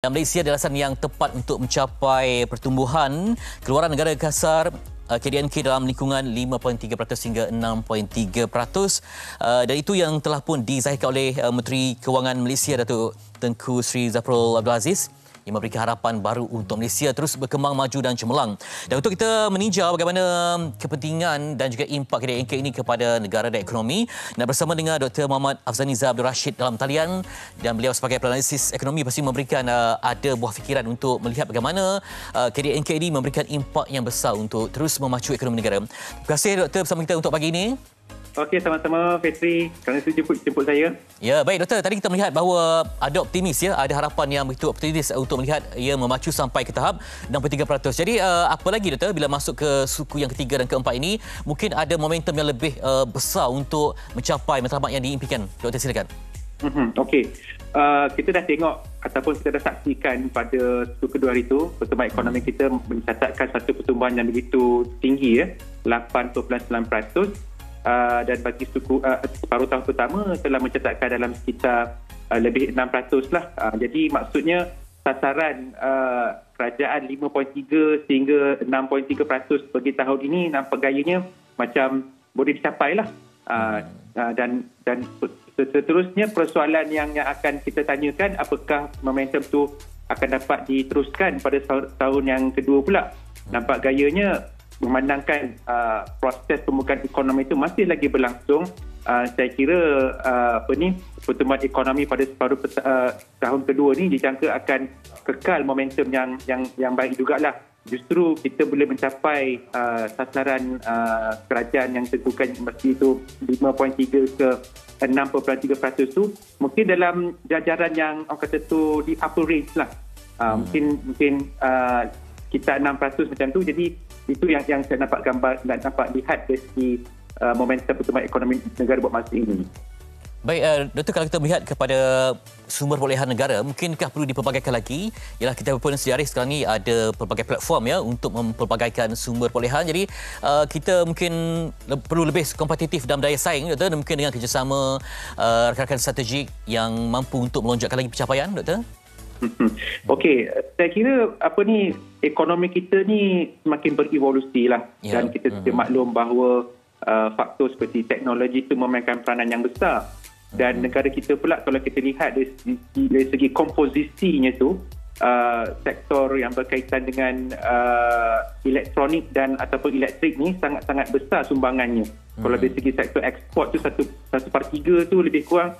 Dan Malaysia adalah alasan yang tepat untuk mencapai pertumbuhan keluaran negara kasar KDNK dalam lingkungan 5.3% hingga 6.3%. Dan itu yang telah pun dizahirkan oleh Menteri Kewangan Malaysia Datuk Tengku Sri Zafrul Abdul Aziz, yang memberikan harapan baru untuk Malaysia terus berkembang maju dan cemerlang. Dan untuk kita meninjau bagaimana kepentingan dan juga impak KDNK ini kepada negara dan ekonomi, nak bersama dengan Dr. Muhammad Afzaniza Abdul Rashid dalam talian, dan beliau sebagai penalisis ekonomi pasti memberikan ada buah fikiran untuk melihat bagaimana KDNK ini memberikan impak yang besar untuk terus memacu ekonomi negara. Terima kasih Dr. bersama kita untuk pagi ini. Okey, sama-sama Fetri. Kerana jemput saya. Ya, baik Doktor. Tadi kita melihat bahawa ada optimis, ya, ada harapan yang begitu optimis untuk melihat ia memacu sampai ke tahap 63%. Jadi apa lagi Doktor bila masuk ke suku yang ketiga dan keempat ini, mungkin ada momentum yang lebih besar untuk mencapai matlamat yang diimpikan. Doktor, silakan. Okey. Kita dah tengok ataupun kita dah saksikan pada suku kedua hari itu, pertumbuhan ekonomi kita mencatatkan satu pertumbuhan yang begitu tinggi, ya, 8.9%. Dan bagi suku separuh tahun pertama telah mencatatkan dalam sekitar lebih 6% lah. Jadi maksudnya sasaran kerajaan 5.3 sehingga 6.3% bagi tahun ini nampak gayanya macam boleh dicapai lah. Dan seterusnya persoalan yang akan kita tanyakan, apakah momentum tu akan dapat diteruskan pada tahun yang kedua pula. Nampak gayanya memandangkan proses pembukaan ekonomi itu masih lagi berlangsung, saya kira pertumbuhan ekonomi pada separuh tahun kedua ni dijangka akan kekal momentum yang baik jugalah. Justru kita boleh mencapai sasaran kerajaan yang tentukan mesti itu 5.3 ke 6.3% tu mungkin dalam jajaran yang orang kata tu di upper range lah. Mungkin kita 6% macam tu. Jadi itu yang saya nampak gambar dan nampak lihat dari segi momentum pertumbuhan ekonomi negara buat masa ini. Baik, Doktor, kalau kita melihat kepada sumber perolehan negara, mungkinkah perlu dipelbagaikan lagi? Ialah kita pun sejarah sekarang ni ada pelbagai platform, ya, untuk mempelbagaikan sumber perolehan. Jadi kita mungkin perlu lebih kompetitif dalam daya saing, Doktor, dan mungkin dengan kerjasama rakan-rakan strategik yang mampu untuk melonjakkan lagi pencapaian, Doktor. Okey, saya kira ekonomi kita ni semakin berevolusi lah, dan kita maklum bahawa faktor seperti teknologi itu memainkan peranan yang besar. Dan negara kita pula, kalau kita lihat dari segi komposisinya tu, sektor yang berkaitan dengan elektronik dan ataupun elektrik ni sangat-sangat besar sumbangannya. Kalau dari segi sektor ekspor tu 1/3 tu lebih kurang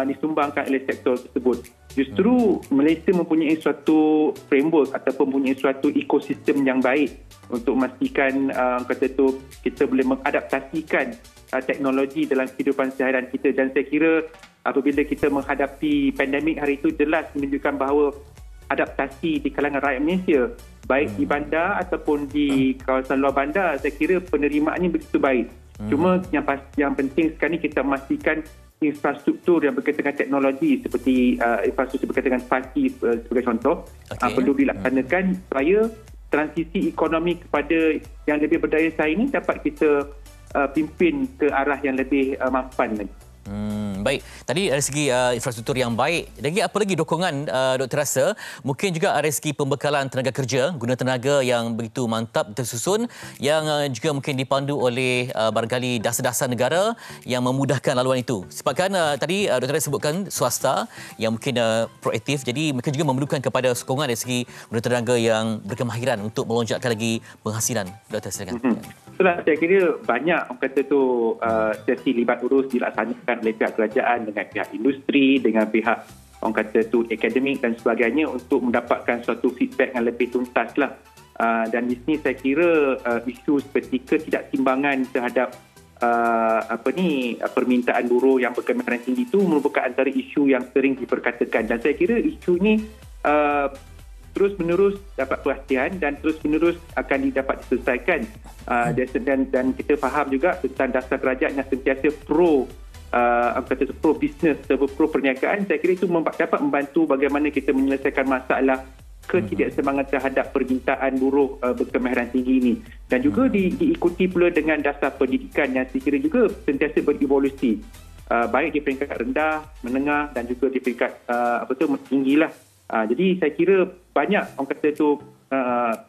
disumbangkan oleh sektor tersebut. Justru Malaysia mempunyai suatu framework ataupun mempunyai suatu ekosistem yang baik untuk memastikan kata tu kita boleh mengadaptasikan teknologi dalam kehidupan seharian kita. Dan saya kira apabila kita menghadapi pandemik hari itu, jelas menunjukkan bahawa adaptasi di kalangan rakyat Malaysia, baik di bandar ataupun di kawasan luar bandar, saya kira penerimaannya begitu baik. Cuma yang penting sekarang ni kita memastikan infrastruktur yang berkaitan dengan teknologi seperti infrastruktur berkaitan dengan 5G sebagai contoh perlu dilaksanakan supaya transisi ekonomi kepada yang lebih berdaya saing ini dapat kita pimpin ke arah yang lebih mampan lagi. Baik, tadi dari segi infrastruktur yang baik, lagi apa lagi dokongan Dr. rasa? Mungkin juga dari segi pembekalan tenaga kerja, guna tenaga yang begitu mantap tersusun, yang juga mungkin dipandu oleh barangkali dasar-dasar negara yang memudahkan laluan itu. Sebabkan tadi Dr. rasa sebutkan swasta yang mungkin proaktif, jadi mereka juga memerlukan kepada sokongan dari segi guna tenaga yang berkemahiran untuk melonjakkan lagi penghasilan. Dr. silakan. Itulah, saya kira banyak orang kata tu sesi libat urus dilaksanakan oleh pihak kerajaan dengan pihak industri, dengan pihak orang kata tu akademik dan sebagainya untuk mendapatkan suatu feedback yang lebih tuntas lah. Dan di sini saya kira isu seperti ketidaktimbangan terhadap permintaan buruh yang berkemahiran tinggi itu merupakan antara isu yang sering diperkatakan. Dan saya kira isu ini terus-menerus dapat perhatian dan terus-menerus akan dapat diselesaikan. Dan kita faham juga tentang dasar kerajaan yang sentiasa pro bisnes atau pro perniagaan. Saya kira itu dapat membantu bagaimana kita menyelesaikan masalah ketidakseimbangan terhadap permintaan buruh berkemahiran tinggi ini. Dan juga diikuti pula dengan dasar pendidikan yang saya kira juga sentiasa berevolusi. Baik di peringkat rendah, menengah dan juga di peringkat tinggi lah. Jadi saya kira banyak orang kata itu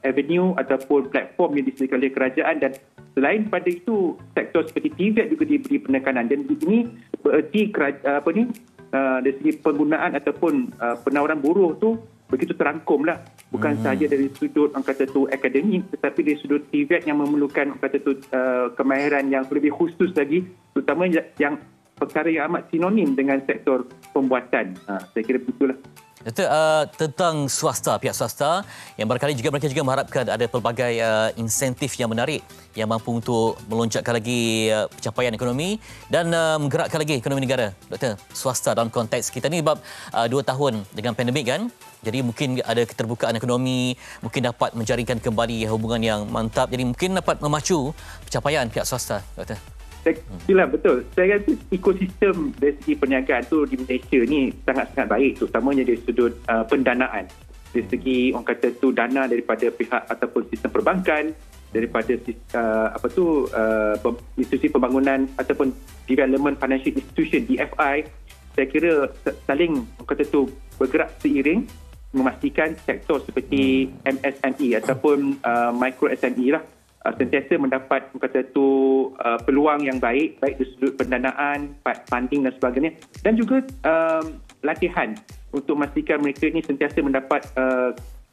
avenue ataupun platform yang disediakan oleh kerajaan, dan selain pada itu sektor seperti TVET juga diberi penekanan, dan ini bererti dari segi penggunaan ataupun penawaran buruh tu begitu terangkumlah, bukan sahaja dari sudut orang kata tu akademik, tetapi dari sudut TVET yang memerlukan orang kata tu kemahiran yang lebih khusus lagi, terutama yang perkara yang amat sinonim dengan sektor pembuatan. Saya kira begitulah. Doktor, tentang swasta, pihak swasta yang barangkali juga mereka juga mengharapkan ada pelbagai insentif yang menarik yang mampu untuk melonjakkan lagi pencapaian ekonomi dan menggerakkan lagi ekonomi negara. Doktor, swasta dalam konteks kita ni sebab 2 tahun dengan pandemik kan, jadi mungkin ada keterbukaan ekonomi, mungkin dapat menjaringkan kembali hubungan yang mantap, jadi mungkin dapat memacu pencapaian pihak swasta, Doktor. Itulah betul. Saya rasa ekosistem dari segi perniagaan tu di Malaysia ni sangat-sangat baik, terutamanya dari sudut pendanaan. Dari segi orang kata tu dana daripada pihak ataupun sistem perbankan, daripada institusi pembangunan ataupun development financial institution DFI, saya kira saling orang kata tu bergerak seiring memastikan sektor seperti MSME ataupun micro SME lah sentiasa mendapat kata tu peluang yang baik dari sudut pendanaan, funding dan sebagainya, dan juga latihan untuk memastikan mereka ini sentiasa mendapat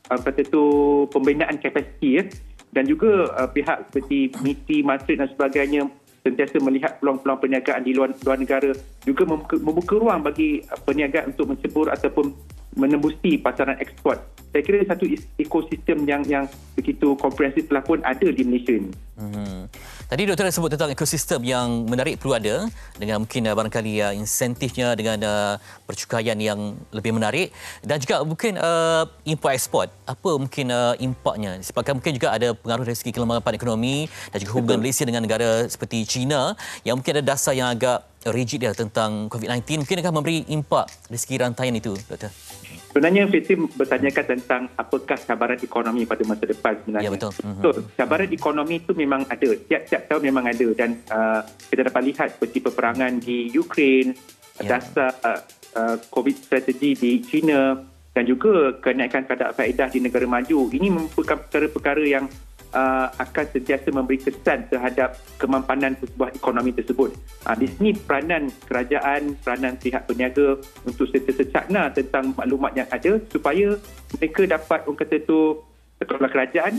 kata tu pembinaan kapasiti dan juga pihak seperti MITI, Masjid dan sebagainya sentiasa melihat peluang-peluang perniagaan di luar negara, juga membuka ruang bagi perniagaan untuk mencebur ataupun menembusi pasaran ekspor. Saya kira satu ekosistem yang begitu komprehensif telah pun ada di Malaysia ini. Tadi doktor sebut tentang ekosistem yang menarik perlu ada dengan mungkin barangkali insentifnya dengan percukaian yang lebih menarik dan juga mungkin import ekspor. Apa mungkin impaknya? Disebabkan mungkin juga ada pengaruh dari segi kelembapan ekonomi dan juga hubungan Malaysia dengan negara seperti China yang mungkin ada dasar yang agak rigid dia tentang COVID-19, mungkin akan memberi impak dari segi rantaian itu, doktor. Sebenarnya Fitri bertanyakan tentang apakah cabaran ekonomi pada masa depan sebenarnya. Ya, betul. So, cabaran ekonomi itu memang ada. Tiap-tiap tahun memang ada, dan kita dapat lihat seperti peperangan di Ukraine, dasar COVID strategi di China dan juga kenaikan kadar faedah di negara maju. Ini merupakan perkara-perkara yang akan sentiasa memberi kesan terhadap kemampanan sebuah ekonomi tersebut. Di sini peranan kerajaan, peranan pihak peniaga untuk secakna tentang maklumat yang ada supaya mereka dapat, orang kata tu, sekolah kerajaan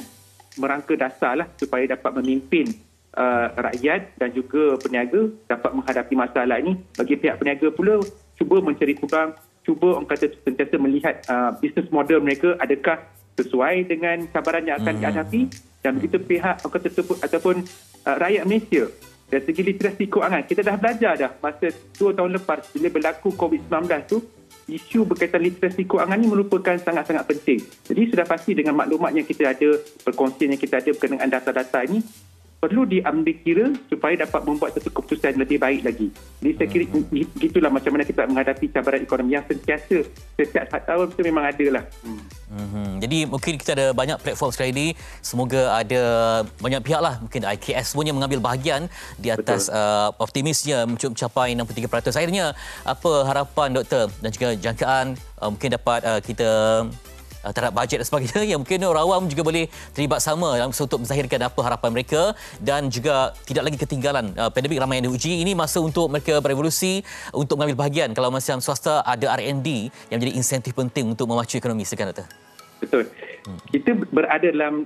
merangka dasar lah supaya dapat memimpin rakyat dan juga peniaga dapat menghadapi masalah ini. Bagi pihak peniaga pula cuba mencari peluang, cuba orang kata sentiasa melihat bisnes model mereka adakah sesuai dengan cabaran yang akan dihadapi. Dan begitu pihak ataupun rakyat Malaysia dari segi literasi kewangan, kita dah belajar dah masa 2 tahun lepas bila berlaku COVID-19 tu, isu berkaitan literasi kewangan ini merupakan sangat-sangat penting. Jadi sudah pasti dengan maklumat yang kita ada, perkongsian yang kita ada berkenaan dengan data-data ini perlu diambil kira supaya dapat membuat satu keputusan lebih baik lagi. Jadi saya kira gitulah macam mana kita menghadapi cabaran ekonomi yang sentiasa setiap tahun itu memang ada lah. Jadi mungkin kita ada banyak platform sekali ini. Semoga ada banyak pihak lah. Mungkin IKS pun yang mengambil bahagian di atas optimisnya mencapai 63%. Akhirnya apa harapan doktor dan juga jangkaan mungkin dapat kita terhadap bajet dan sebagainya yang mungkin orang awam juga boleh terlibat sama untuk menzahirkan apa harapan mereka dan juga tidak lagi ketinggalan. Pandemik ramai yang diuji, ini masa untuk mereka berevolusi untuk mengambil bahagian. Kalau macam swasta ada R&D yang menjadi insentif penting untuk memacu ekonomi, silakan doktor. Betul. Kita berada dalam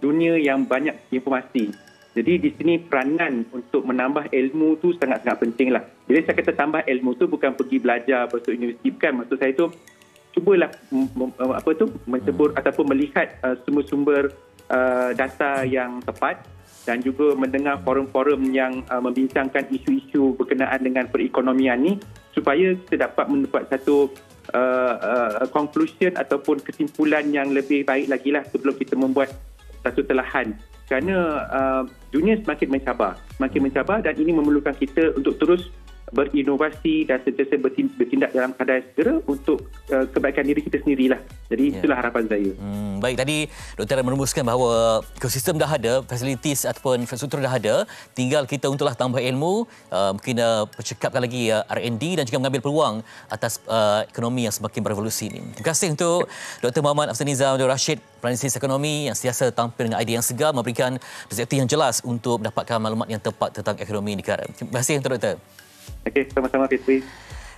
dunia yang banyak informasi. Jadi di sini peranan untuk menambah ilmu tu sangat-sangat penting lah. Bila saya kata tambah ilmu tu bukan pergi belajar masuk universiti, bukan. Maksud saya tu cubalah mencebur ataupun melihat sumber-sumber data yang tepat dan juga mendengar forum-forum yang membincangkan isu-isu berkenaan dengan perekonomian ni supaya kita dapat mendapat satu conclusion ataupun kesimpulan yang lebih baik lagi lah sebelum kita membuat satu telahan. Kerana dunia semakin mencabar dan ini memerlukan kita untuk terus berinovasi dan sentiasa bertindak dalam keadaan segera untuk kebaikan diri kita sendirilah. Jadi itulah harapan saya. Baik, tadi Doktor merumuskan bahawa ekosistem dah ada, fasilitis ataupun infrastruktur dah ada, tinggal kita untuklah tambah ilmu, mungkin percakapkan lagi R&D dan juga mengambil peluang atas ekonomi yang semakin berevolusi ini. Terima kasih untuk Dr. Muhammad Afzal Nizam Abdul Rashid, Analisis Ekonomi yang sentiasa tampil dengan idea yang segar, memberikan perspektif yang jelas untuk mendapatkan maklumat yang tepat tentang ekonomi negara. Terima kasih untuk Doktor. Okey, sama-sama Fitri.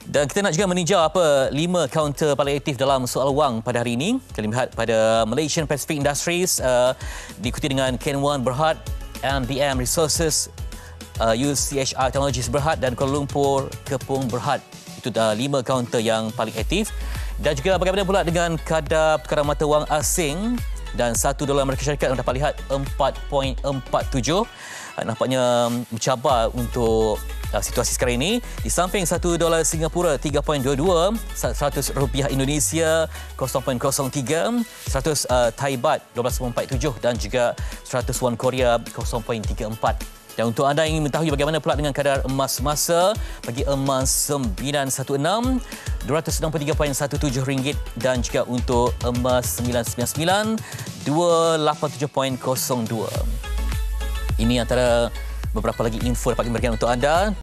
Dan kita nak juga meninjau apa 5 kaunter paling aktif dalam soal wang pada hari ini. Kita lihat pada Malaysian Pacific Industries diikuti dengan Ken Wan Berhad, MBM Resources, UCHR Technologies Berhad dan Kuala Lumpur Kepung Berhad. Itu 5 kaunter yang paling aktif. Dan juga bagaimana pula dengan kadar pertukaran mata wang asing dan $1 Amerika Syarikat dapat lihat 4.47. Nampaknya mencabar untuk situasi sekarang ini. Di samping $1 Singapura 3.22, RM100 Indonesia 0.03, 100 Thai Baht 12.47 dan juga 100 Won Korea 0.34. Dan untuk anda yang ingin mengetahui bagaimana pula dengan kadar emas masa, bagi emas 916 RM263.17 dan juga untuk emas 999 287.02. Ini antara beberapa lagi info dapat diberikan untuk anda.